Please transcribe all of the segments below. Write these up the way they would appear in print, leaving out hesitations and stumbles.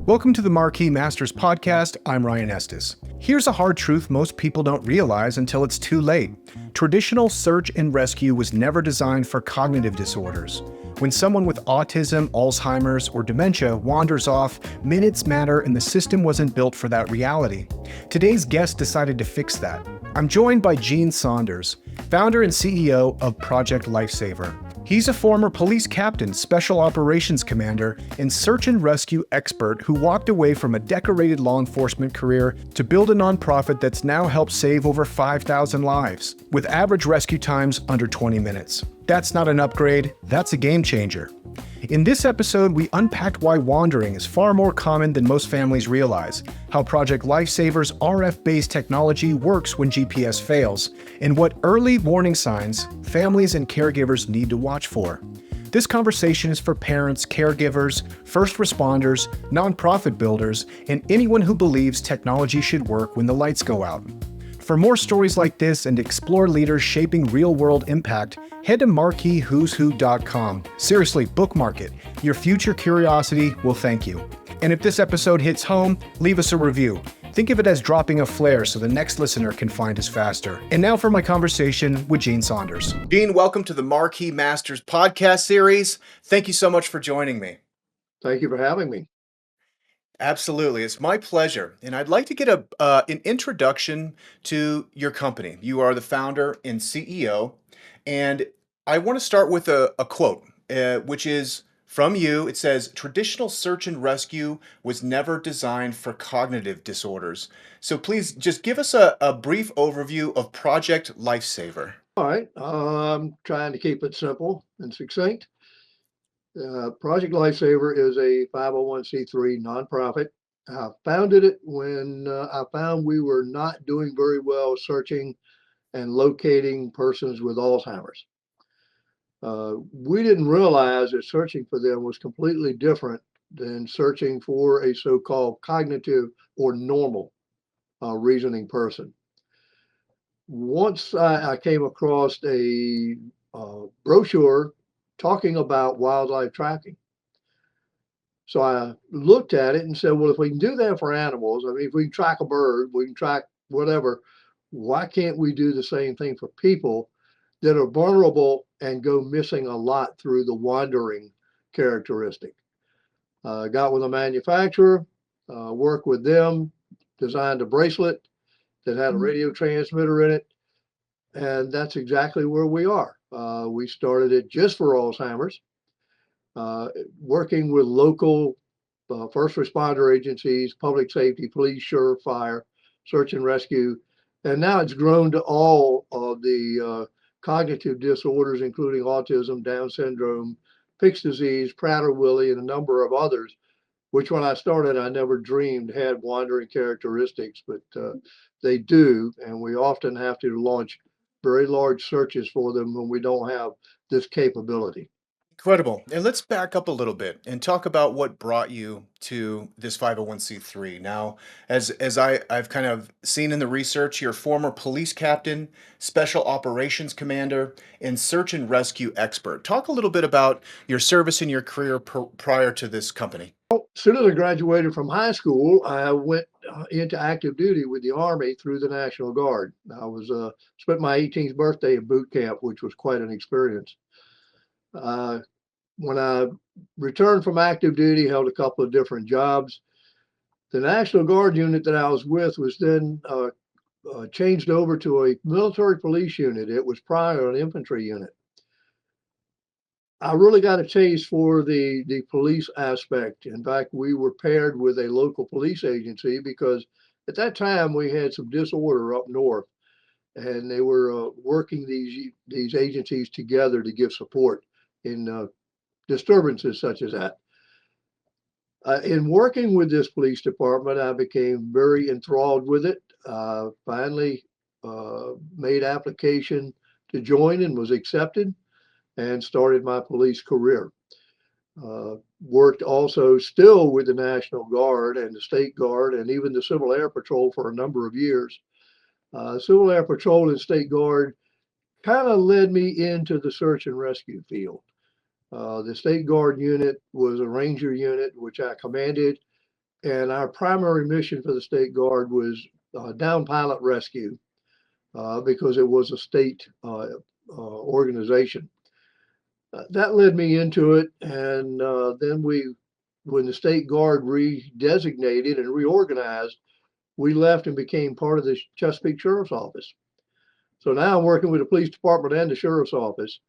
Welcome to the Marquis Masters Podcast. I'm Ryan Estes. Here's a hard truth most people don't realize until it's too late. Traditional search and rescue was never designed for cognitive disorders. When someone with autism, Alzheimer's, or dementia wanders off, minutes matter and the system wasn't built for that reality. Today's guest decided to fix that. I'm joined by Gene Saunders, founder and CEO of Project Lifesaver. He's a former police captain, special operations commander, and search and rescue expert who walked away from a decorated law enforcement career to build a nonprofit that's now helped save over 5,000 lives, with average rescue times under 20 minutes. That's not an upgrade, that's a game changer. In this episode, we unpacked why wandering is far more common than most families realize, how Project Lifesaver's RF-based technology works when GPS fails, and what early warning signs families and caregivers need to watch for. This conversation is for parents, caregivers, first responders, nonprofit builders, and anyone who believes technology should work when the lights go out. For more stories like this and explore leaders shaping real-world impact, head to marquiswhoswho.com. Seriously, bookmark it. Your future curiosity will thank you. And if this episode hits home, leave us a review. Think of it as dropping a flare so the next listener can find us faster. And now for my conversation with Gene Saunders. Gene, welcome to the Marquis Masters Podcast series. Thank you so much for joining me. Thank you for having me. Absolutely. It's my pleasure. And I'd like to get an introduction to your company. You are the founder and CEO. And I want to start with a quote, which is from you. It says, "Traditional search and rescue was never designed for cognitive disorders." So please just give us a brief overview of Project Lifesaver. All right. I'm trying to keep it simple and succinct. Project Lifesaver is a 501c3 nonprofit. I founded it when I found we were not doing very well searching and locating persons with Alzheimer's. We didn't realize that searching for them was completely different than searching for a so-called cognitive or normal reasoning person. Once I came across a brochure talking about wildlife tracking. So I looked at it and said, well, if we can do that for animals, I mean, if we can track a bird, we can track whatever, why can't we do the same thing for people that are vulnerable and go missing a lot through the wandering characteristic? Got with a manufacturer, worked with them, designed a bracelet that had a radio transmitter in it, and that's exactly where we are. We started it just for Alzheimer's, working with local first responder agencies, public safety, police, sheriff, fire, search and rescue. And now it's grown to all of the cognitive disorders, including autism, Down syndrome, Pick's disease, Prader-Willi, and a number of others, which when I started, I never dreamed had wandering characteristics, but they do. And we often have to launch very large searches for them when we don't have this capability. Incredible. And let's back up a little bit and talk about what brought you to this 501c3. Now, as I've kind of seen in the research, you're a former police captain, special operations commander, and search and rescue expert. Talk a little bit about your service and your career prior to this company. Well, as soon as I graduated from high school, I went into active duty with the Army through the National Guard. I was spent my 18th birthday at boot camp, which was quite an experience. When I returned from active duty, held a couple of different jobs. The National Guard unit that I was with was then changed over to a military police unit. It was prior an infantry unit. I really got a taste for the police aspect. In fact, we were paired with a local police agency because at that time we had some disorder up north, and they were working these agencies together to give support in disturbances such as that. In working with this police department, I became very enthralled with it. Finally made application to join and was accepted, and started my police career. Worked also still with the National Guard and the State Guard and even the Civil Air Patrol for a number of years. Civil Air Patrol and State Guard kind of led me into the search and rescue field. The State Guard unit was a Ranger unit, which I commanded, And our primary mission for the State Guard was down pilot rescue because it was a state organization. That led me into it. And then when the State Guard redesignated and reorganized, we left and became part of the Chesapeake Sheriff's Office. So now I'm working with the police department and the sheriff's office,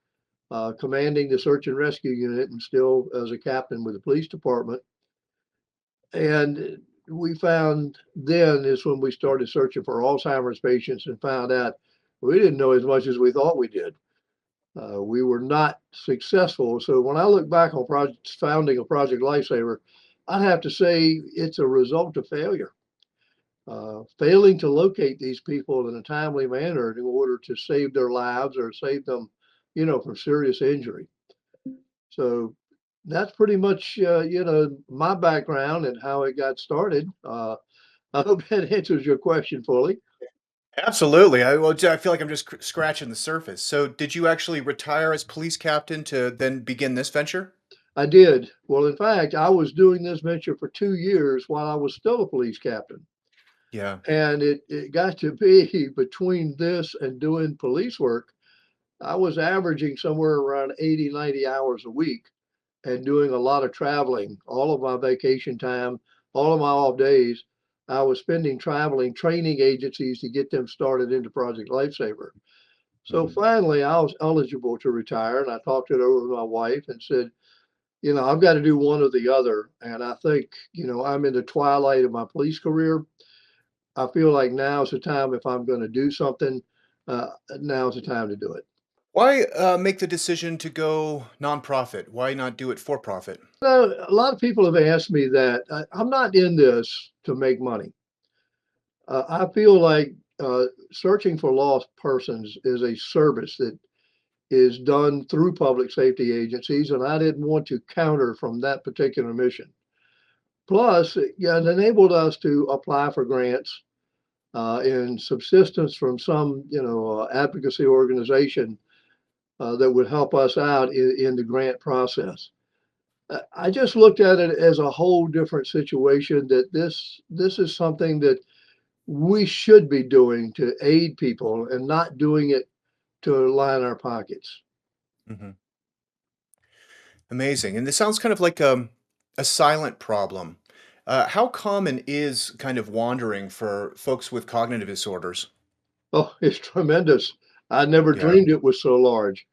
commanding the search and rescue unit and still as a captain with the police department. And we found then is when we started searching for Alzheimer's patients and found out we didn't know as much as we thought we did. We were not successful. So when I look back on founding a Project Lifesaver, I'd have to say it's a result of failure. Failing to locate these people in a timely manner in order to save their lives or save them, from serious injury. So that's pretty much, my background and how it got started. I hope that answers your question fully. Absolutely. I feel like I'm just scratching the surface. So did you actually retire as police captain to then begin this venture? I did. Well, in fact, I was doing this venture for 2 years while I was still a police captain. Yeah. And it got to be between this and doing police work, I was averaging somewhere around 80, 90 hours a week and doing a lot of traveling. All of my vacation time, all of my off days, I was spending traveling, training agencies to get them started into Project Lifesaver. So finally, I was eligible to retire, and I talked it over with my wife and said, I've got to do one or the other. And I think, I'm in the twilight of my police career. I feel like now's the time if I'm going to do something, now's the time to do it. Why make the decision to go nonprofit? Why not do it for profit? A lot of people have asked me that. I'm not in this to make money. I feel like searching for lost persons is a service that is done through public safety agencies, and I didn't want to counter from that particular mission. Plus, it enabled us to apply for grants in subsistence from some, advocacy organization that would help us out in the grant process. I just looked at it as a whole different situation, that this is something that we should be doing to aid people and not doing it to line our pockets. Mm-hmm. Amazing. And this sounds kind of like a silent problem. How common is kind of wandering for folks with cognitive disorders? Oh, it's tremendous. I never Yeah. dreamed it was so large.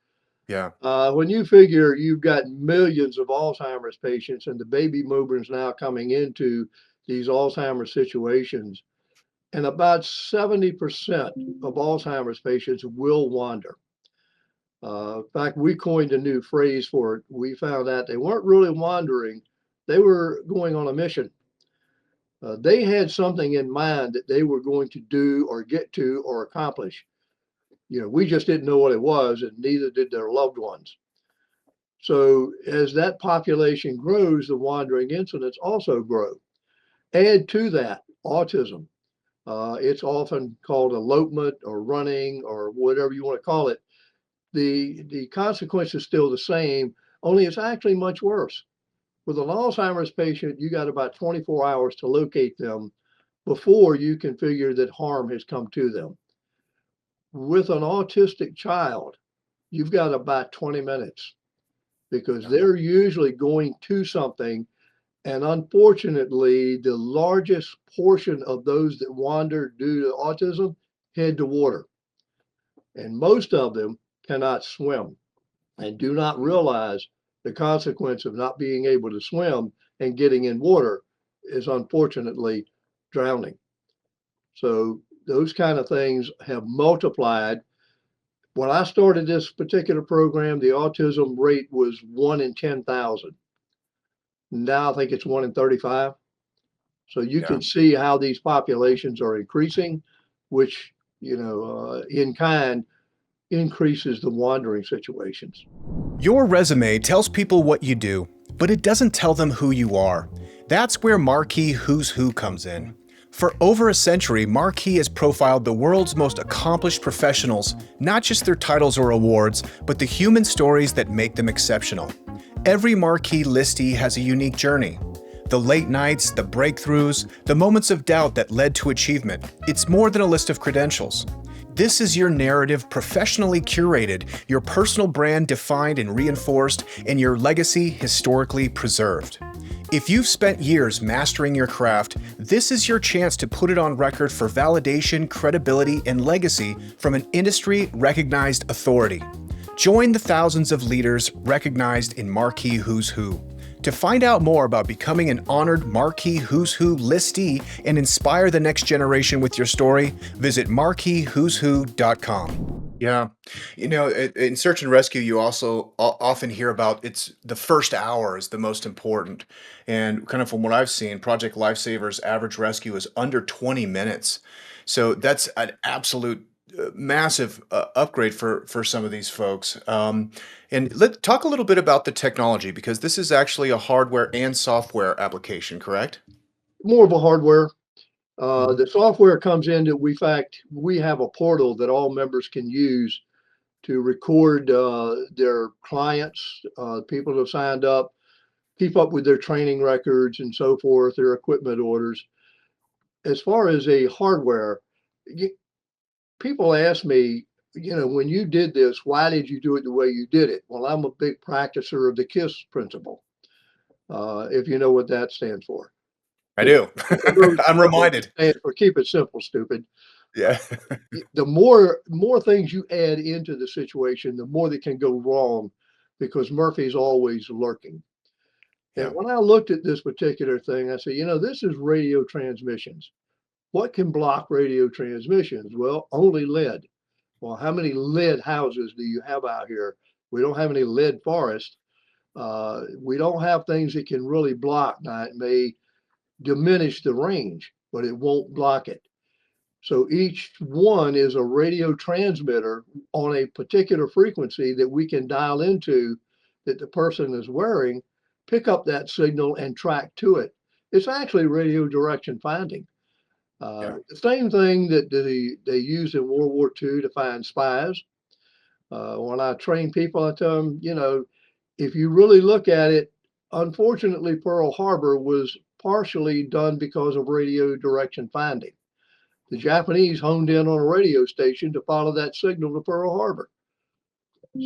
Yeah. When you figure you've got millions of Alzheimer's patients and the baby boomers now coming into these Alzheimer's situations, and about 70% of Alzheimer's patients will wander. In fact, we coined a new phrase for it. We found out they weren't really wandering, they were going on a mission. They had something in mind that they were going to do or get to or accomplish. We just didn't know what it was, and neither did their loved ones. So as that population grows, the wandering incidents also grow. Add to that autism. It's often called elopement or running or whatever you want to call it. The consequence is still the same, only it's actually much worse. With an Alzheimer's patient, you got about 24 hours to locate them before you can figure that harm has come to them. With an autistic child, you've got about 20 minutes because they're usually going to something. And unfortunately, the largest portion of those that wander due to autism head to water. And most of them cannot swim and do not realize the consequence of not being able to swim and getting in water is unfortunately drowning. So those kind of things have multiplied. When I started this particular program, the autism rate was 1 in 10,000. Now I think it's 1 in 35. So you can see how these populations are increasing, which, in kind increases the wandering situations. Your resume tells people what you do, but it doesn't tell them who you are. That's where Marquis Who's Who comes in. For over a century, Marquis has profiled the world's most accomplished professionals, not just their titles or awards, but the human stories that make them exceptional. Every Marquis listee has a unique journey. The late nights, the breakthroughs, the moments of doubt that led to achievement. It's more than a list of credentials. This is your narrative professionally curated, your personal brand defined and reinforced, and your legacy historically preserved. If you've spent years mastering your craft, this is your chance to put it on record for validation, credibility, and legacy from an industry-recognized authority. Join the thousands of leaders recognized in Marquis Who's Who. To find out more about becoming an honored Marquis Who's Who listee and inspire the next generation with your story, visit marquiswhoswho.com. Yeah. In search and rescue, you also often hear about it's the first hour is the most important. And kind of from what I've seen, Project Lifesaver's average rescue is under 20 minutes. So that's an absolute massive upgrade for some of these folks. And let's talk a little bit about the technology, because this is actually a hardware and software application, correct? More of a hardware. Mhm. The software comes in that we have a portal that all members can use to record their clients, people that have signed up, keep up with their training records and so forth, their equipment orders. As far as a hardware, people ask me, when you did this, why did you do it the way you did it? Well, I'm a big practicer of the KISS principle, if you know what that stands for. I do. For those I'm who don't, reminded. it stands for keep it simple, stupid. Yeah. The more things you add into the situation, the more that can go wrong, because Murphy's always lurking. And Yeah. when I looked at this particular thing, I said, this is radio transmissions. What can block radio transmissions? Well, only lead. Well, how many lead houses do you have out here? We don't have any lead forest. We don't have things that can really block. Now, it may diminish the range, but it won't block it. So each one is a radio transmitter on a particular frequency that we can dial into, that the person is wearing, pick up that signal and track to it. It's actually radio direction finding. Yeah. The same thing that they used in World War II to find spies. When I train people, I tell them, if you really look at it, unfortunately, Pearl Harbor was partially done because of radio direction finding. The Japanese honed in on a radio station to follow that signal to Pearl Harbor.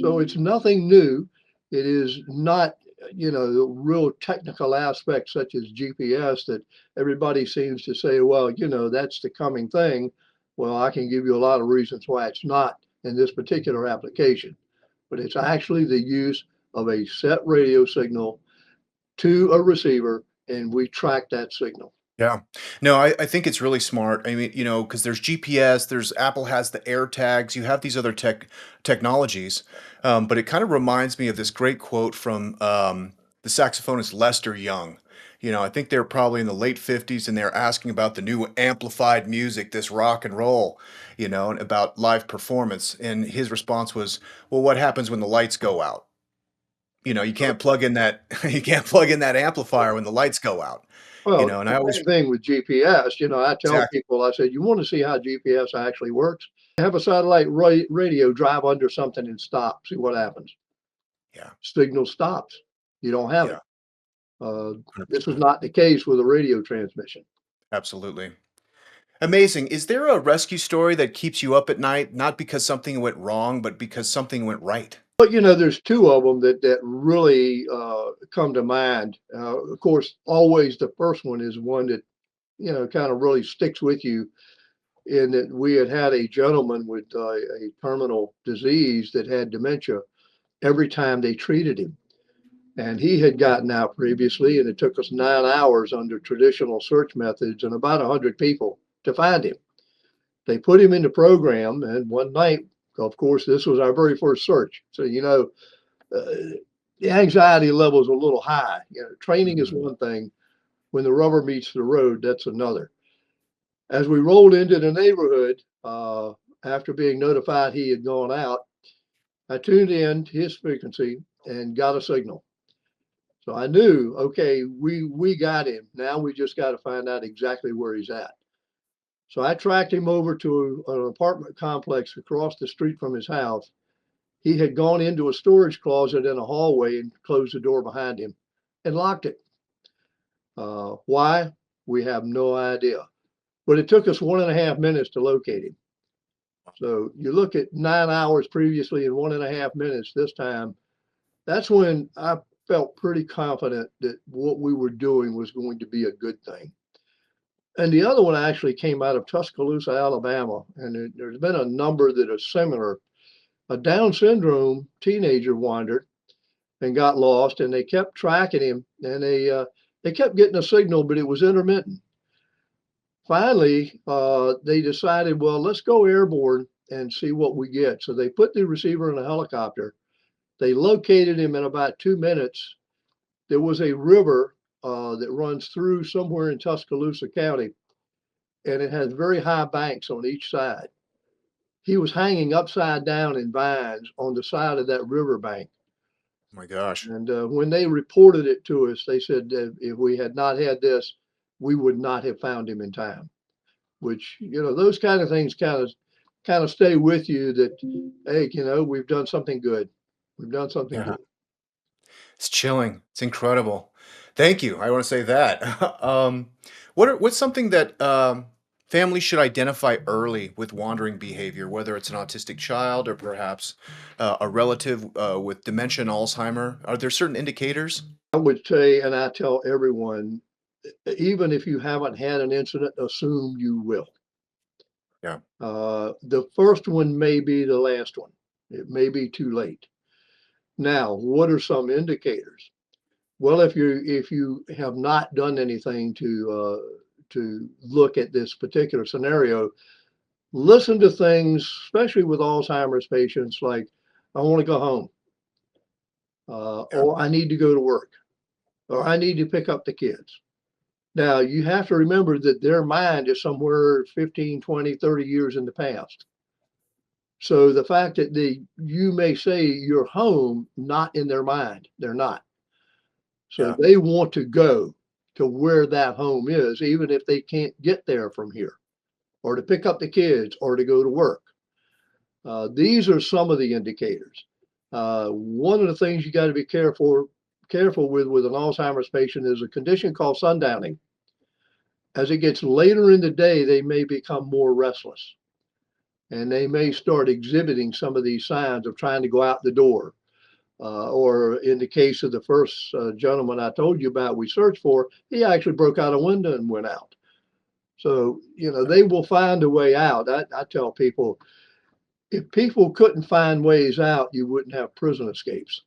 So it's nothing new. It is not, the real technical aspects such as GPS that everybody seems to say, well, that's the coming thing. Well, I can give you a lot of reasons why it's not in this particular application, but it's actually the use of a set radio signal to a receiver, and we track that signal. Yeah. No, I think it's really smart. I mean, because there's GPS, there's Apple has the Air tags, you have these other technologies. But it kind of reminds me of this great quote from the saxophonist Lester Young. I think they're probably in the late 50s and they're asking about the new amplified music, this rock and roll, and about live performance. And his response was, well, what happens when the lights go out? You can't plug in that you can't plug in that amplifier when the lights go out. Well, And the I always same thing with GPS. I tell exactly. people, I said, you want to see how GPS actually works? Have a satellite radio drive under something and stop. See what happens. Yeah. Signal stops. You don't have Yeah. it. Uh, this is 100%. not the case with a radio transmission. Absolutely. Amazing. Is there a rescue story that keeps you up at night, not because something went wrong, but because something went right? But there's two of them that really come to mind. Of course, always the first one is one that kind of really sticks with you. In that we had a gentleman with a terminal disease that had dementia every time they treated him. And he had gotten out previously, and it took us 9 hours under traditional search methods and about 100 people to find him. They put him in the program, and one night, of course, this was our very first search. So, the anxiety level is a little high. Training is Mhm. one thing. When the rubber meets the road, that's another. As we rolled into the neighborhood, after being notified he had gone out, I tuned in his frequency and got a signal. So I knew, okay, we got him. Now we just got to find out exactly where he's at. So I tracked him over to an apartment complex across the street from his house. He had gone into a storage closet in a hallway and closed the door behind him and locked it. Why? We have no idea. But it took us 1.5 minutes to locate him. So you look at 9 hours previously and 1.5 minutes this time. That's when I felt pretty confident that what we were doing was going to be a good thing. And the other one actually came out of Tuscaloosa, Alabama. And there's been a number that are similar. A Down syndrome teenager wandered and got lost, and they kept tracking him, and they kept getting a signal, but it was intermittent. Finally, they decided, well, let's go airborne and see what we get. So they put the receiver in a helicopter. They located him in about 2 minutes. There was a river that runs through somewhere in Tuscaloosa County, and it has very high banks on each side. He was hanging upside down in vines on the side of that river bank. Oh my gosh. And when they reported it to us, they said that if we had not had this, we would not have found him in time. Which, those kind of things kind of stay with you that, hey, we've done something good. We've done something Yeah. good. It's chilling. It's incredible. Thank you. I want to say that. What's something that families should identify early with wandering behavior, whether it's an autistic child or perhaps a relative with dementia and Alzheimer? Are there certain indicators? I would say, and I tell everyone, even if you haven't had an incident, assume you will. Yeah. The first one may be the last one. It may be too late. Now, what are some indicators? Well, if you have not done anything to look at this particular scenario, listen to things, especially with Alzheimer's patients, like I want to go home, Yeah. or I need to go to work, or I need to pick up the kids. Now, you have to remember that their mind is somewhere 15, 20, 30 years in the past. So the fact that you may say you're home, not in their mind, they're not. So Yeah. they want to go to where that home is, even if they can't get there from here, or to pick up the kids, or to go to work. These are some of the indicators. One of the things you got to be careful with an Alzheimer's patient is a condition called sundowning. As it gets later in the day, they may become more restless, and they may start exhibiting some of these signs of trying to go out the door. Or in the case of the first gentleman I told you about, we searched for, he actually broke out a window and went out. So, they will find a way out. I tell people, if people couldn't find ways out, you wouldn't have prison escapes.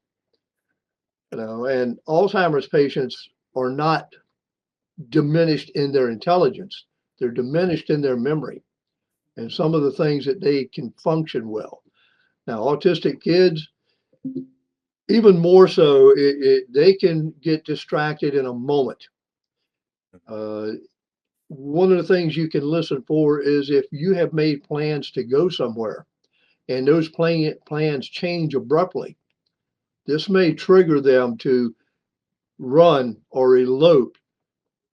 And Alzheimer's patients are not diminished in their intelligence. They're diminished in their memory and some of the things that they can function well. Now, autistic kids, even more so, they can get distracted in a moment. One of the things you can listen for is if you have made plans to go somewhere and those plans change abruptly, this may trigger them to run or elope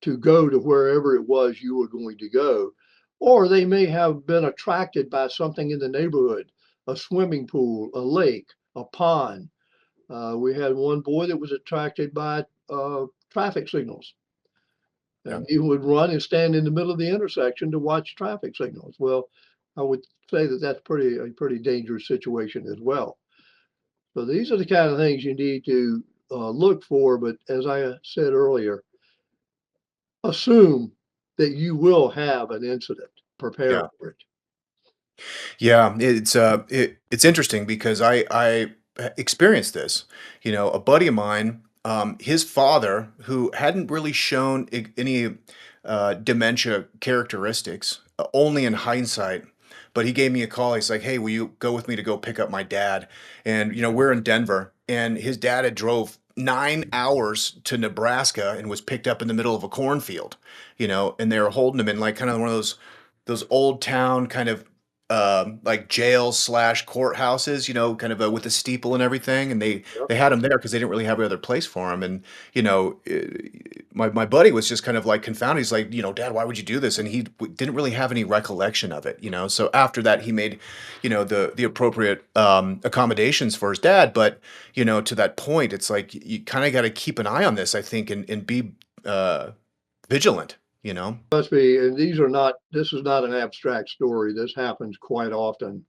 to go to wherever it was you were going to go. Or they may have been attracted by something in the neighborhood, a swimming pool, a lake, a pond. We had one boy that was attracted by traffic signals. Yeah. And he would run and stand in the middle of the intersection to watch traffic signals. Well, I would say that that's a pretty dangerous situation as well. So these are the kind of things you need to look for. But as I said earlier, assume that you will have an incident. Prepare Yeah. for it. Yeah, it's interesting because I experienced this. A buddy of mine, his father, who hadn't really shown any dementia characteristics, only in hindsight, but he gave me a call. He's like, "Hey, will you go with me to go pick up my dad?" And we're in Denver, and his dad had drove 9 hours to Nebraska and was picked up in the middle of a cornfield. And they were holding him in like kind of one of those old town kind of like jails slash courthouses, kind of with a steeple and everything. And they Yep. they had him there because they didn't really have any other place for him. And my buddy was just kind of like confounded. He's like, Dad, why would you do this? And he didn't really have any recollection of it. So after that, he made the appropriate accommodations for his dad. But to that point, it's like you kind of got to keep an eye on this, I think, and be vigilant, you know? Must be, and this is not an abstract story. This happens quite often.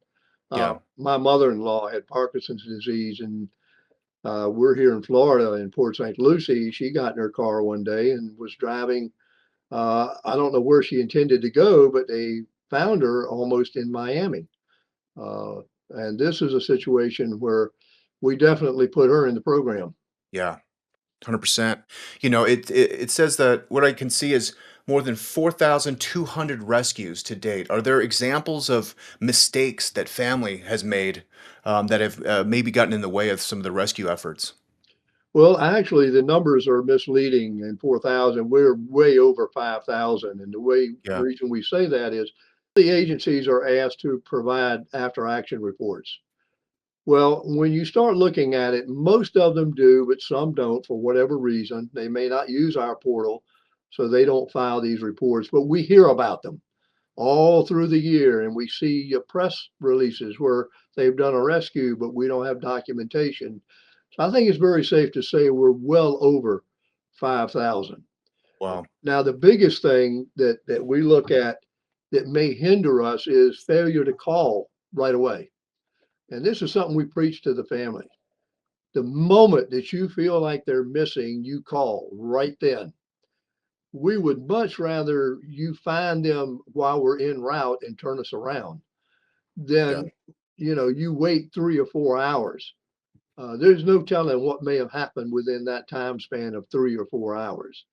Yeah. My mother-in-law had Parkinson's disease, and we're here in Florida in Port St. Lucie. She got in her car one day and was driving. I don't know where she intended to go, but they found her almost in Miami. Uh, and this is a situation where we definitely put her in the program. Yeah. 100%. You know, it says that what I can see is more than 4,200 rescues to date. Are there examples of mistakes that family has made that have maybe gotten in the way of some of the rescue efforts? Well, actually, the numbers are misleading. In 4,000, we're way over 5,000. And Yeah. reason we say that is the agencies are asked to provide after action reports. Well, when you start looking at it, most of them do, but some don't for whatever reason. They may not use our portal, so they don't file these reports, but we hear about them all through the year. And we see press releases where they've done a rescue, but we don't have documentation. So I think it's very safe to say we're well over 5,000. Wow. Now, the biggest thing that we look at that may hinder us is failure to call right away. And this is something we preach to the family. The moment that you feel like they're missing, you call right then. We would much rather you find them while we're en route and turn us around Yeah. than, you wait 3 or 4 hours. There's no telling what may have happened within that time span of 3 or 4 hours.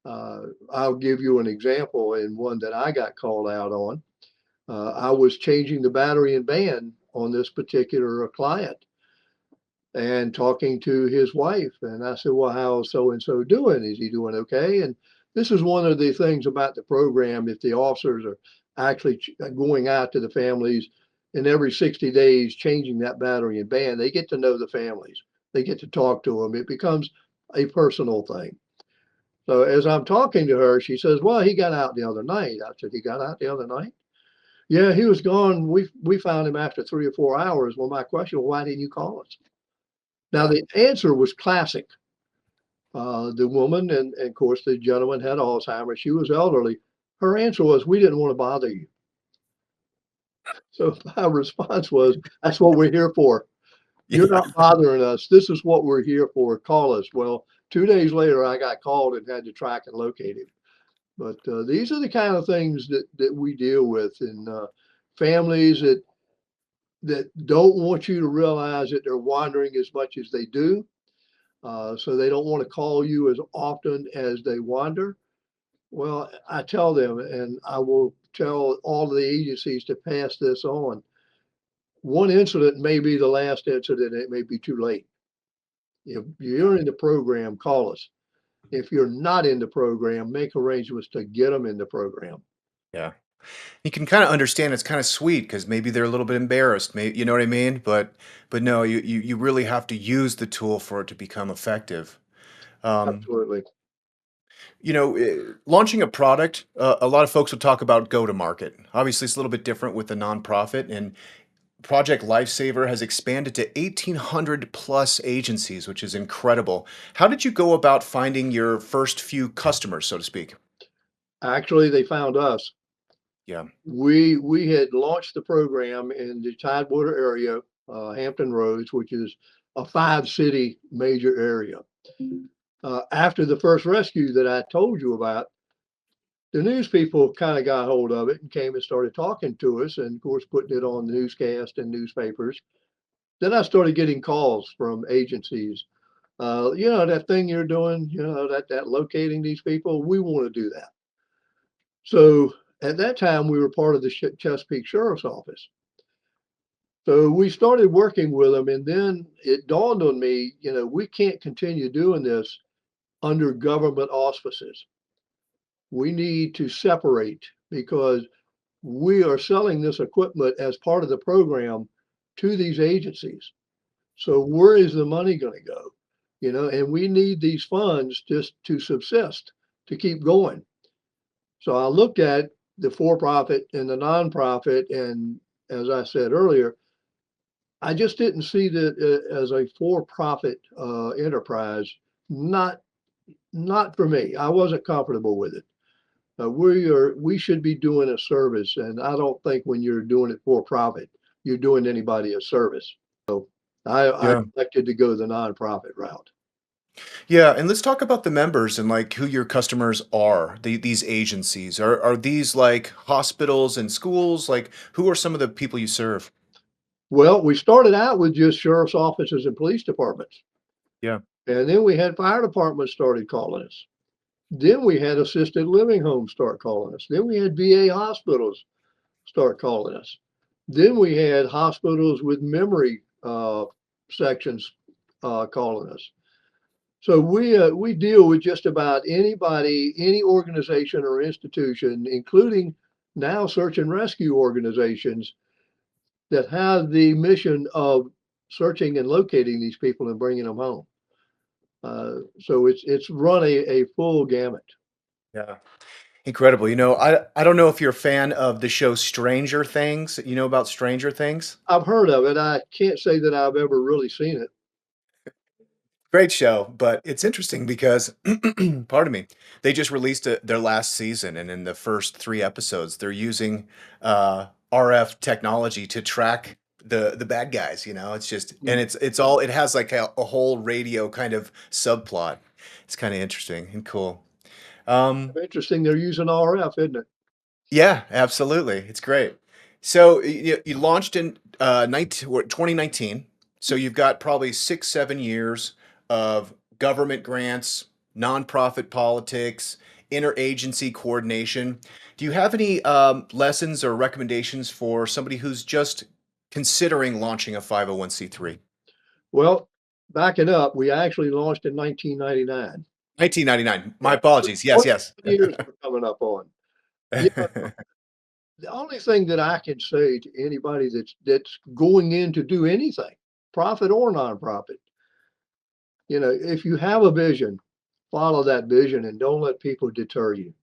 I'll give you an example in one that I got called out on. I was changing the battery and band on this particular client and talking to his wife. And I said, well, how's so and so doing? Is he doing okay? And this is one of the things about the program. If the officers are actually going out to the families and every 60 days changing that battery and band, they get to know the families, they get to talk to them. It becomes a personal thing. So as I'm talking to her, she says, well, he got out the other night. I said, he got out the other night? Yeah, he was gone. We found him after 3 or 4 hours. Well, my question, well, why didn't you call us? Now, Yeah. the answer was classic. The woman, and of course, the gentleman had Alzheimer. She was elderly. Her answer was, we didn't want to bother you. So my response was, that's what we're here for. You're Yeah. not bothering us. This is what we're here for. Call us. Well, 2 days later, I got called and had to track and locate him. But these are the kind of things that we deal with in families that don't want you to realize that they're wandering as much as they do. So they don't want to call you as often as they wander. Well, I tell them, and I will tell all of the agencies to pass this on. One incident may be the last incident. It may be too late. If you're in the program, call us. If you're not in the program, make arrangements to get them in the program. Yeah. You can kind of understand it's kind of sweet because maybe they're a little bit embarrassed. Maybe, you know what I mean? But no, you really have to use the tool for it to become effective. Um, Absolutely. Launching a product, a lot of folks will talk about go to market. Obviously, it's a little bit different with the nonprofit, and Project Lifesaver has expanded to 1,800 plus agencies, which is incredible. How did you go about finding your first few customers, so to speak? Actually, they found us. Yeah. We had launched the program in the Tidewater area, Hampton Roads, which is a 5 city major area. After the first rescue that I told you about, the news people kind of got hold of it and came and started talking to us, and of course, putting it on the newscast and newspapers. Then I started getting calls from agencies. That thing you're doing, that locating these people, we want to do that. So at that time, we were part of the Chesapeake Sheriff's Office. So we started working with them, and then it dawned on me, we can't continue doing this under government auspices. We need to separate because we are selling this equipment as part of the program to these agencies. So where is the money going to go? And we need these funds just to subsist, to keep going. So I looked at the for-profit and the nonprofit, and as I said earlier, I just didn't see that as a for-profit enterprise, not Not for me. I wasn't comfortable with it. We should be doing a service, and I don't think when you're doing it for profit, you're doing anybody a service. I Yeah. elected to go the nonprofit route. Yeah, and let's talk about the members and like who your customers are. These agencies are these like hospitals and schools? Like, who are some of the people you serve? Well, we started out with just sheriff's offices and police departments, Yeah. and then we had fire departments started calling us. Then we had assisted living homes start calling us. Then we had VA hospitals start calling us. Then we had hospitals with memory sections calling us. So we deal with just about anybody, any organization or institution, including now search and rescue organizations that have the mission of searching and locating these people and bringing them home. So it's run a full gamut. Yeah. Incredible. I don't know if you're a fan of the show Stranger Things. You know about Stranger Things? I've heard of it. I can't say that I've ever really seen it. Great show, but it's interesting because, pardon me, they just released their last season, and in the first three episodes, they're using RF technology to track the bad guys. It's just, and Mm. it has like a whole radio kind of subplot. It's kind of interesting and cool. Um, Interesting. They're using RF, isn't it? yeah, absolutely, it's great. So you launched in 2019. So you've got probably 6, 7 years of government grants, nonprofit politics, interagency coordination. Do you have any lessons or recommendations for somebody who's just considering launching a 501(c)(3)? Well, backing up, we actually launched in 1999. 1999. My Yeah, apologies. Yes, 20 yes. years we're coming up on. Yeah, the only thing that I can say to anybody that's going in to do anything, profit or nonprofit, if you have a vision, follow that vision and don't let people deter you.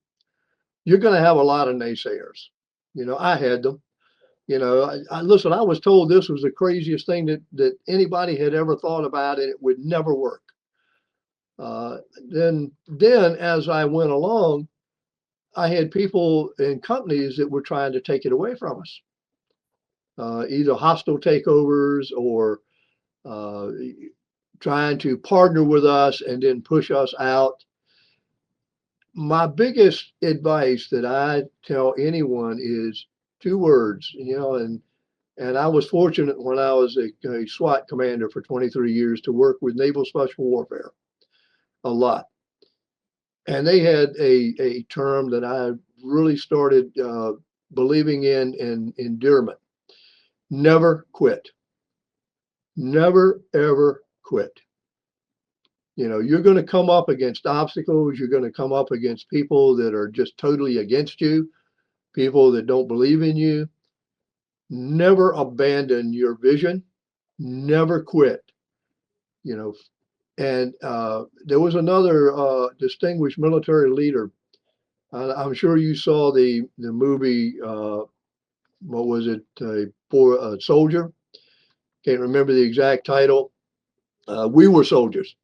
You're going to have a lot of naysayers. I had them. I listen. I was told this was the craziest thing that anybody had ever thought about, and it would never work. Uh, then as I went along, I had people and companies that were trying to take it away from us, either hostile takeovers or uh, trying to partner with us and then push us out. My biggest advice that I tell anyone is two words, and I was fortunate when I was a SWAT commander for 23 years to work with Naval Special Warfare a lot. And they had a term that I really started believing in endearment. Never quit. Never, ever quit. You're going to come up against obstacles. You're going to come up against people that are just totally against you, people that don't believe in you. Never abandon your vision. Never quit. You know, and there was another distinguished military leader. I'm sure you saw the movie. What was it? For a soldier. Can't remember the exact title. We were soldiers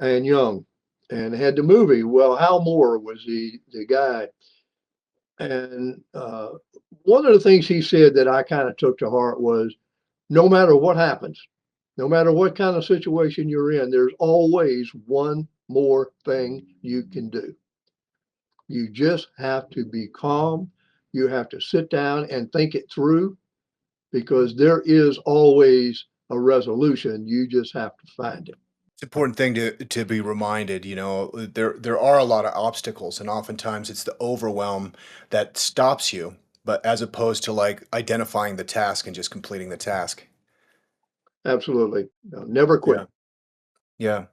and young, and had the movie. Well, Hal Moore was the guy, and one of the things he said that I kind of took to heart was, no matter what happens, no matter what kind of situation you're in, there's always one more thing you can do. You just have to be calm. You have to sit down and think it through because there is always a resolution. You just have to find it. It's an important thing to be reminded, there are a lot of obstacles, and oftentimes it's the overwhelm that stops you, but as opposed to like identifying the task and just completing the task. Absolutely. No, never Yeah. quit. Yeah.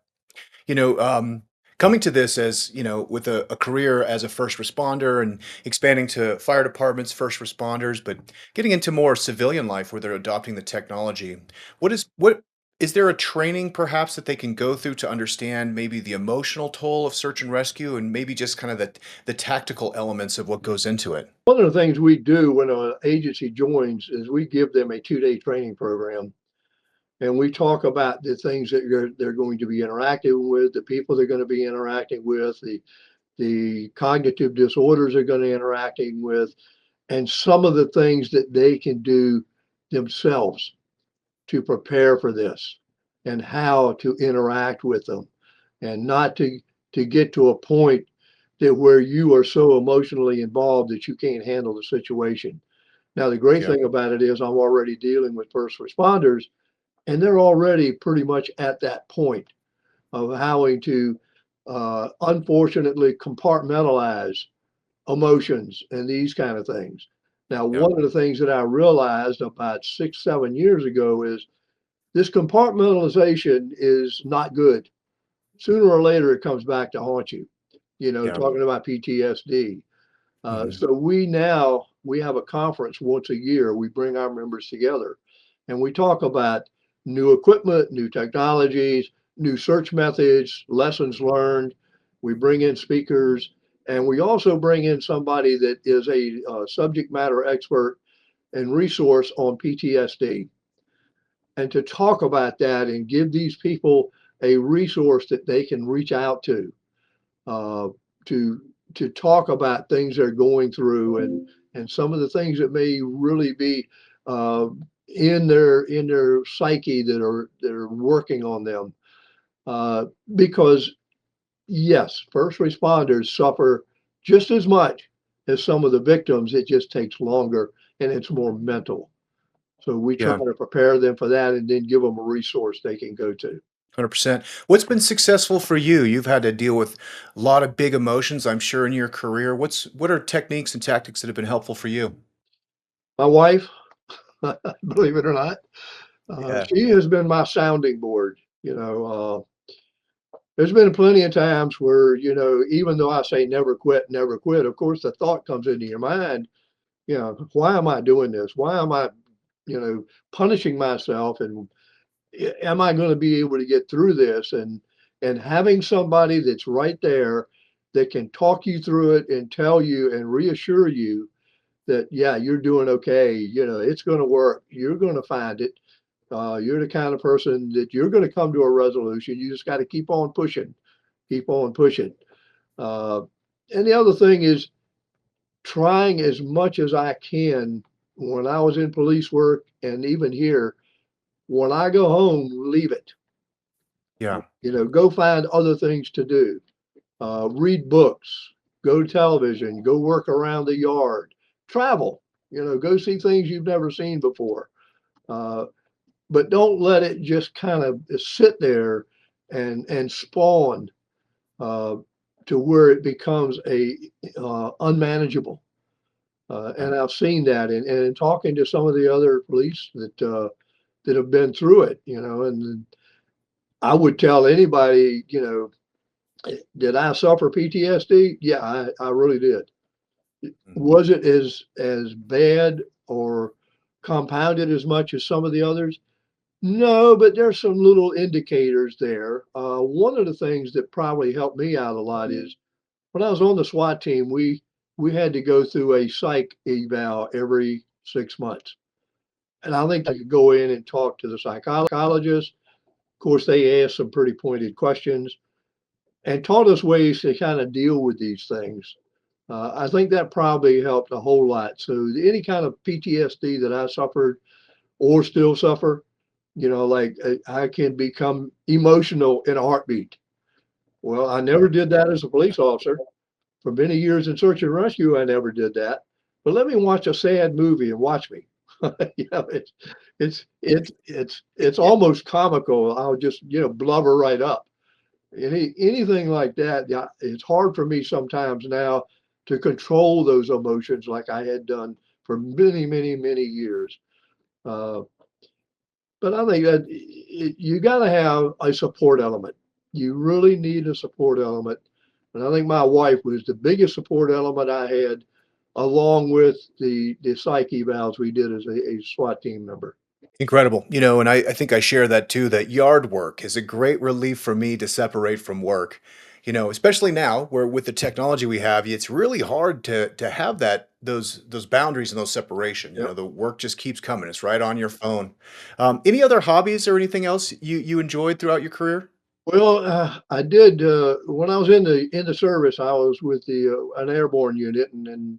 You know, um, Coming to this as, with a career as a first responder and expanding to fire departments, first responders, but getting into more civilian life where they're adopting the technology. What is there a training perhaps that they can go through to understand maybe the emotional toll of search and rescue and maybe just kind of the tactical elements of what goes into it? One of the things we do when an agency joins is we give them a 2-day training program. and we talk about the things that they're going to be interacting with, the people they're going to be interacting with, the cognitive disorders they're going to be interacting with, and some of the things that they can do themselves to prepare for this, and how to interact with them, and not to get to a point that where you are so emotionally involved that you can't handle the situation. Now, the great Yeah. thing about it is I'm already dealing with first responders, and they're already pretty much at that point of having to unfortunately compartmentalize emotions and these kind of things. Now, Yeah. one of the things that I realized about 6, 7 years ago is this compartmentalization is not good. Sooner or later, it comes back to haunt you. Yeah. Talking about PTSD. Mhm. So we have a conference once a year. We bring our members together, and we talk about new equipment, new technologies, new search methods, lessons learned. We bring in speakers, and we also bring in somebody that is a subject matter expert and resource on PTSD, and to talk about that and give these people a resource that they can reach out uh, to talk about things they're going through, and some of the things that may really be uh, in their psyche that are working on them. Because yes, first responders suffer just as much as some of the victims. It just takes longer, and it's more mental. So we try Yeah. to prepare them for that, and then give them a resource they can go to. 100%. What's been successful for you? You've had to deal with a lot of big emotions, I'm sure, in your career. What are techniques and tactics that have been helpful for you? My wife, believe it or not, Yeah. she has been my sounding board. There's been plenty of times where, even though I say never quit, of course, the thought comes into your mind, why am I doing this? Why am I, punishing myself? And am I going to be able to get through this? And having somebody that's right there that can talk you through it and tell you and reassure you that, yeah, you're doing okay. It's going to work. You're going to find it. You're the kind of person that you're going to come to a resolution. You just got to keep on pushing, keep on pushing. Uh, and the other thing is trying as much as I can when I was in police work and even here, when I go home, leave it. Yeah. Go find other things to do. Read books, go to television, go work around the yard, travel, go see things you've never seen before. Uh, but don't let it just kind of sit there and spawn uh, to where it becomes a unmanageable. Yeah. And I've seen that, and in talking to some of the other police that have been through it, and I would tell anybody, did I suffer PTSD? Yeah, I really did. Mhm. Was it as bad or compounded as much as some of the others? No, but there's some little indicators there. One of the things that probably helped me out a lot is when I was on the SWAT team, we had to go through a psych eval every 6 months, and I think I could go in and talk to the psychologist. Of course, they asked some pretty pointed questions and taught us ways to kind of deal with these things. I think that probably helped a whole lot. So any kind of PTSD that I suffered or still suffer, like I can become emotional in a heartbeat. Well, I never did that as a police officer. For many years in search and rescue, I never did that. But let me watch a sad movie and watch me. It's almost comical. I'll just blubber right up. Anything like that, yeah, it's hard for me sometimes now to control those emotions like I had done for many, many, many years. Uh, but I think that you got to have a support element. You really need a support element. And I think my wife was the biggest support element I had, along with the psych evals we did as a SWAT team member. Incredible. And I think I share that too, that yard work is a great relief for me to separate from work. Especially now where with the technology we have, it's really hard to have those boundaries and those separation. Yep. The work just keeps coming. It's right on your phone. Any other hobbies or anything else you enjoyed throughout your career? Well, I did when I was in the service. I was with the an airborne unit, and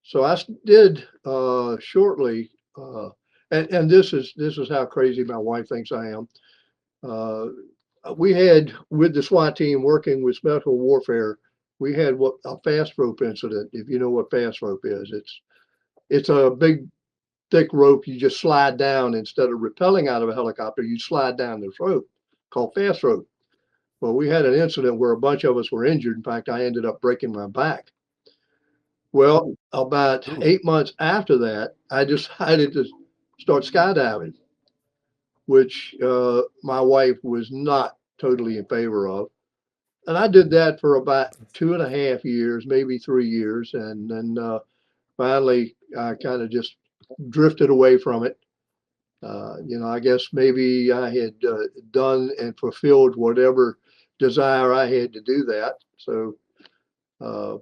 so did shortly. And this is how crazy my wife thinks I am. Uh, we had with the SWAT team working with special warfare. We had what a fast rope incident. If you know what fast rope is, it's a big thick rope you just slide down instead of rappelling out of a helicopter. You slide down this rope called fast rope. Well, we had an incident where a bunch of us were injured. In fact, I ended up breaking my back. Well, about Ooh, 8 months after that, I decided to start skydiving, which my wife was not totally in favor of. And I did that for about 2.5 years, maybe 3 years. And then finally, I kind of just drifted away from it. I guess maybe I had done and fulfilled whatever desire I had to do that. So, uh,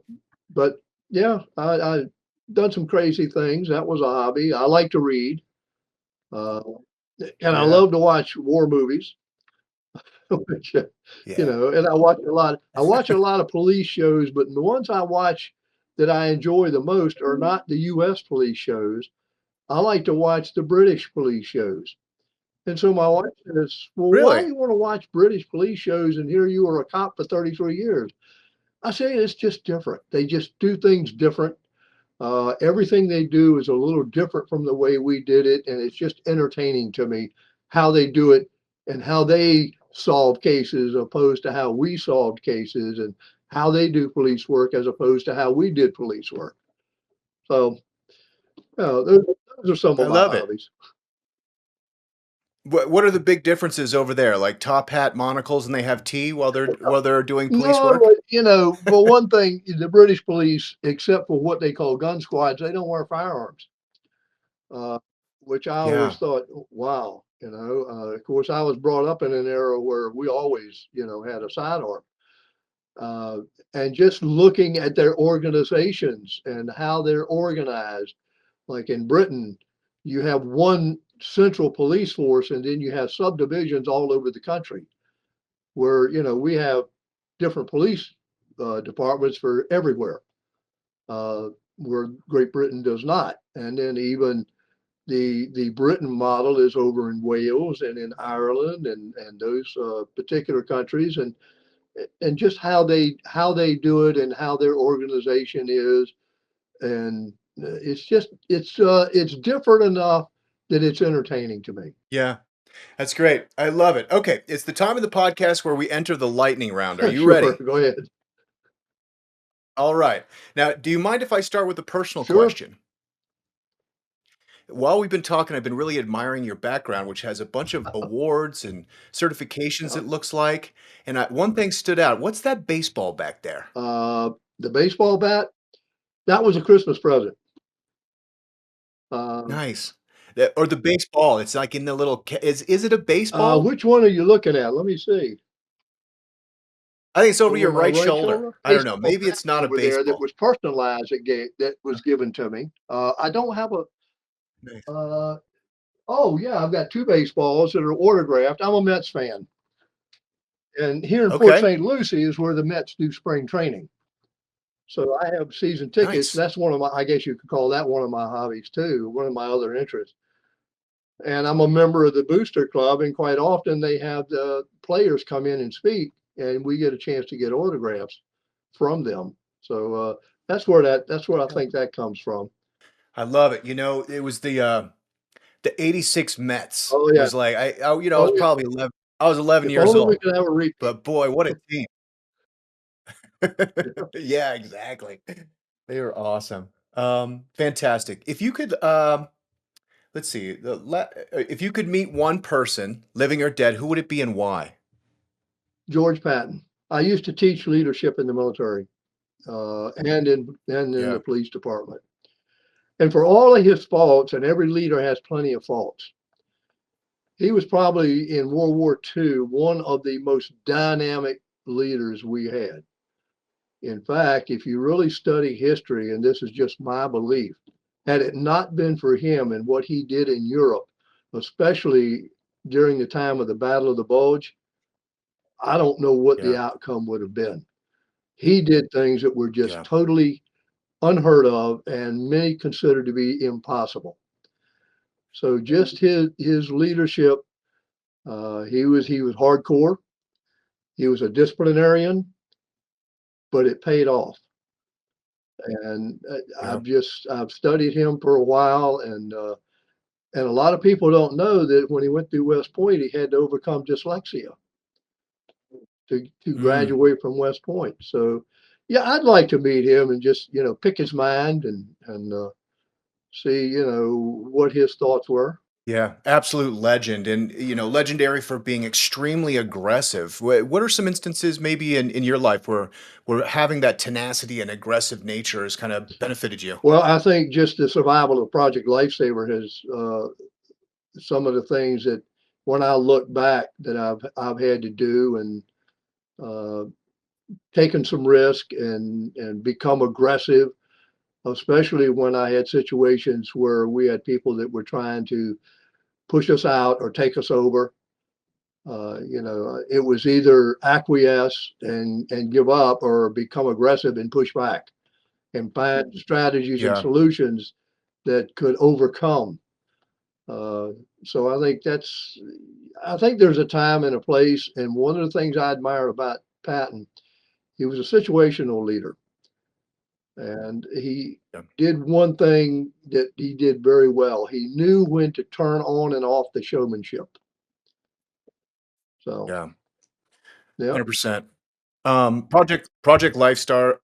but yeah, I done some crazy things. That was a hobby. I like to read, uh, and I yeah, love to watch war movies. Which, yeah. and I watch a lot. I watch a lot of police shows, but the ones I watch that I enjoy the most are not the U.S. police shows. I like to watch the British police shows. And so my wife says, "Well, why do Really? you want to watch British police shows and here you were a cop for 33 years?" I say it's just different. They just do things different. Everything they do is a little different from the way we did it, and it's just entertaining to me how they do it and how they solve cases opposed to how we solved cases and how they do police work as opposed to how we did police work. So, those are some I of my love it. hobbies. What are the big differences over there? Like top hat, monocles, and they have tea while they're doing police No, work? but for one thing, the British police, except for what they call gun squads, they don't wear firearms, uh, which I Yeah. always thought, wow. Of course, I was brought up in an era where we always, had a sidearm. Uh, and just looking at their organizations and how they're organized, like in Britain, you have one central police force, and then you have subdivisions all over the country where we have different police departments for everywhere, uh, where Great Britain does not. And then even the Britain model is over in Wales and in Ireland and those particular countries, and just how they do it and how their organization is, and it's different enough that it's entertaining to me. Yeah. That's great. I love it. Okay, it's the time of the podcast where we enter the lightning round. Are you Sure, ready? go ahead. All right. Now, do you mind if I start with a personal Sure. question? While we've been talking, I've been really admiring your background, which has a bunch of awards and certifications, Yeah. it looks like. And one thing stood out. What's that baseball back there? Uh, the baseball bat, that was a Christmas present. Uh, Nice. Or the baseball. It's like in the little is it a baseball? which one are you looking at? Let me see. I think it's over Over your my right right shoulder. shoulder, I don't know. baseball Maybe bat it's not a over there that baseball. was personalized. That was given to me. I don't have a. Nice. Uh, oh yeah, I've got two baseballs that are autographed. I'm a Mets fan, and here in Port Okay. St. Lucie is where the Mets do spring training. So I have season tickets. Nice. That's one of my. I guess you could call that one of my hobbies too. One of my other interests. And I'm a member of the Booster Club, and quite often they have the players come in and speak, and we get a chance to get autographs from them. So that's where I think that comes from. I love it. It was the 86 Mets. Oh It yeah, was like I was oh yeah. probably 11. I was 11 If years only we old. could have a repeat. But boy, what a team. Yeah, exactly. They were awesome. Fantastic. If you could let's see, if you could meet one person, living or dead, who would it be and why? George Patton. I used to teach leadership in the military, and in the Yeah. police department. And for all of his faults, and every leader has plenty of faults, he was probably in World War II one of the most dynamic leaders we had. In fact, if you really study history, and this is just my belief, had it not been for him and what he did in Europe, especially during the time of the Battle of the Bulge, I don't know what the Yeah. outcome would have been. He did things that were just Yeah. totally unheard of and many considered to be impossible. So just his leadership, he was hardcore. He was a disciplinarian, but it paid off. And Yeah. I've studied him for a while, and a lot of people don't know that when he went through West Point, he had to overcome dyslexia to Mm. graduate from West Point. So, yeah, I'd like to meet him and just pick his mind and see what his thoughts were. Yeah, absolute legend, and legendary for being extremely aggressive. What are some instances, maybe in your life, where having that tenacity and aggressive nature has kind of benefited you? Well, I think just the survival of Project Lifesaver has some of the things that when I look back that I've had to do and uh, taken some risk and become aggressive, especially when I had situations where we had people that were trying to push us out or take us over. It was either acquiesce and give up or become aggressive and push back and find strategies and Yeah, solutions that could overcome. Uh, so I think there's a time and a place. And one of the things I admire about Patton, he was a situational leader, and he yeah, did one thing that he did very well. He knew when to turn on and off the showmanship. So, yeah, yeah, 100%. Project Lifestar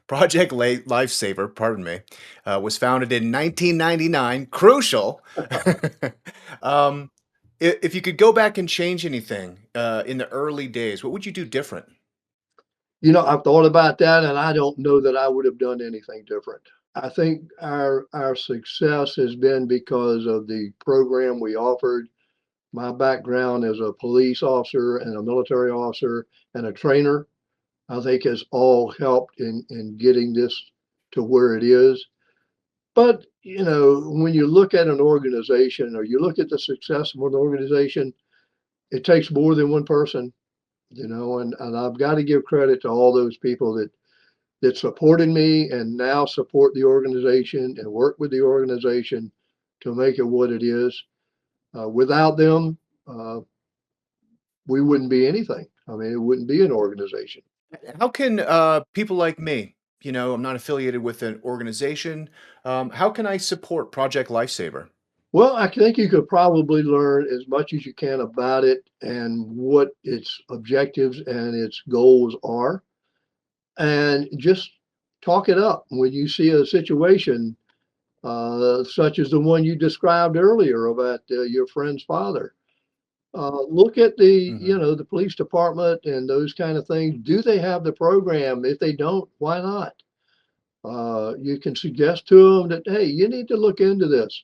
Lifesaver, pardon me, was founded in 1999. Crucial. um, if you could go back and change anything in the early days, what would you do different? I've thought about that, and I don't know that I would have done anything different. I think our success has been because of the program we offered. My background as a police officer and a military officer and a trainer, I think has all helped in getting this to where it is. But, when you look at an organization or you look at the success of an organization, it takes more than one person, and I've got to give credit to all those people that supported me and now support the organization and work with the organization to make it what it is. Without them, uh, we wouldn't be anything. I mean, it wouldn't be an organization. How can people like me, I'm not affiliated with an organization, how can I support Project Lifesaver? Well, I think you could probably learn as much as you can about it and what its objectives and its goals are, and just talk it up when you see a situation such as the one you described earlier about your friend's father. Look at Hmm. the police department and those kind of things. Do they have the program? If they don't, why not? You can suggest to them that, hey, you need to look into this.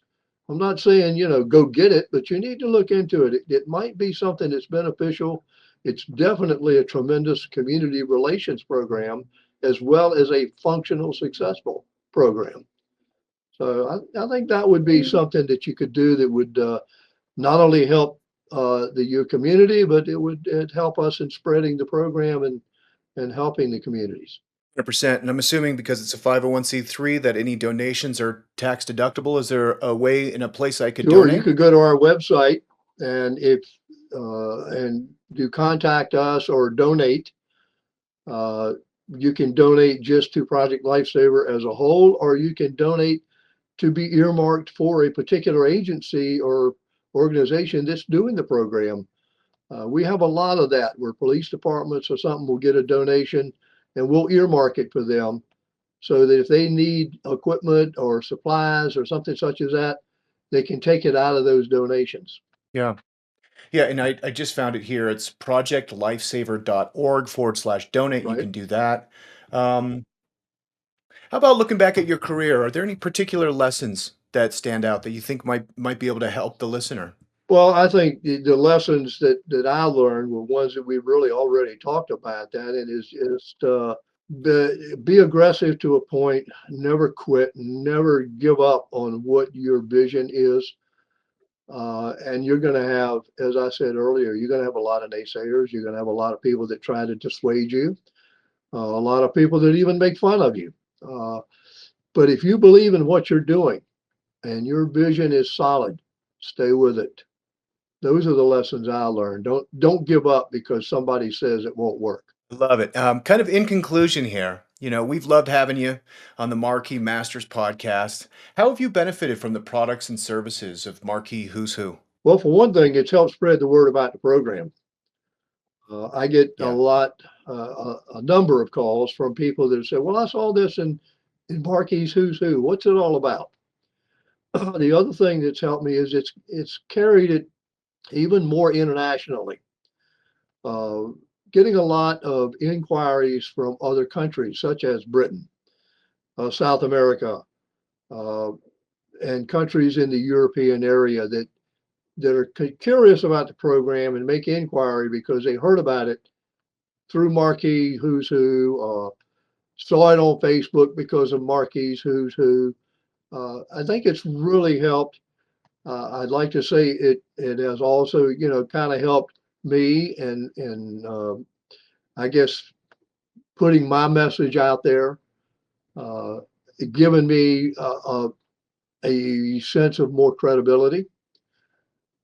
I'm not saying, go get it, but you need to look into it. It might be something that's beneficial. It's definitely a tremendous community relations program, as well as a functional, successful program. So I think that would be something that you could do that would not only help your community, but it'd help us in spreading the program and helping the communities. 100%. And I'm assuming because it's a 501(c)(3 that any donations are tax deductible. Is there a way in a place I could Sure, you donate? could go to our website and if and you contact us or donate. Uh, you can donate just to Project Lifesaver as a whole, or you can donate to be earmarked for a particular agency or organization that's doing the program. We have a lot of that where police departments or something will get a donation and we'll earmark it for them so that if they need equipment or supplies or something such as that, they can take it out of those donations, Yeah. Yeah, and I just found it here. It's projectlifesaver.org/donate. You right? can do that. Um, how about looking back at your career? Are there any particular lessons that stand out that you think might be able to help the listener? Well, I think the lessons that I learned were ones that we've really already talked about. That it is just be aggressive to a point, never quit, never give up on what your vision is. And you're going to have, as I said earlier, you're going to have a lot of naysayers. You're going to have a lot of people that try to dissuade you, a lot of people that even make fun of you. Uh, but if you believe in what you're doing and your vision is solid, stay with it. Those are the lessons I learned. Don't give up because somebody says it won't work. Love it. Kind of in conclusion here, we've loved having you on the Marquis Masters podcast. How have you benefited from the products and services of Marquis Who's Who? Well, for one thing, it's helped spread the word about the program. I get Yeah. a number of calls from people that say, "Well, I saw this in Marquis Who's Who. What's it all about?" The other thing that's helped me is it's carried it even more internationally. Uh, Getting a lot of inquiries from other countries, such as Britain, South America, uh, and countries in the European area that are curious about the program and make inquiry because they heard about it through Marquis Who's Who, saw it on Facebook because of Marquis Who's Who. I think it's really helped. I'd like to say it has also, kind of helped me and I guess putting my message out there, uh, giving me a sense of more credibility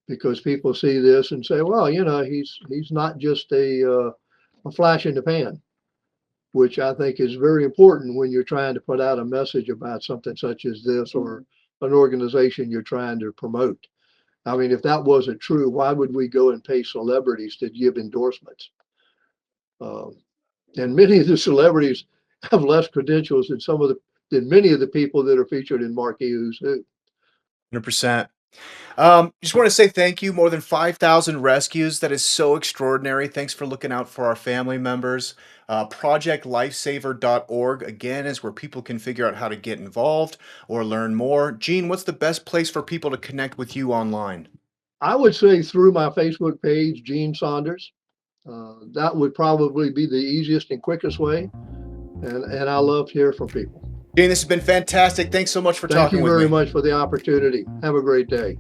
because people see this and say, well, he's not just a flash in the pan, which I think is very important when you're trying to put out a message about something such as this or an organization you're trying to promote. I mean, if that wasn't true, why would we go and pay celebrities to give endorsements? Um, and many of the celebrities have less credentials than many of the people that are featured in Marquis Who's Who. 100%. Just want to say thank you. More than 5,000 rescues. That is so extraordinary. Thanks for looking out for our family members. ProjectLifesaver.org, again, is where people can figure out how to get involved or learn more. Gene, what's the best place for people to connect with you online? I would say through my Facebook page, Gene Saunders. That would probably be the easiest and quickest way. And I love to hear from people. Gene, this has been fantastic. Thanks so much for Thank talking you with very me. much for the opportunity. Have a great day.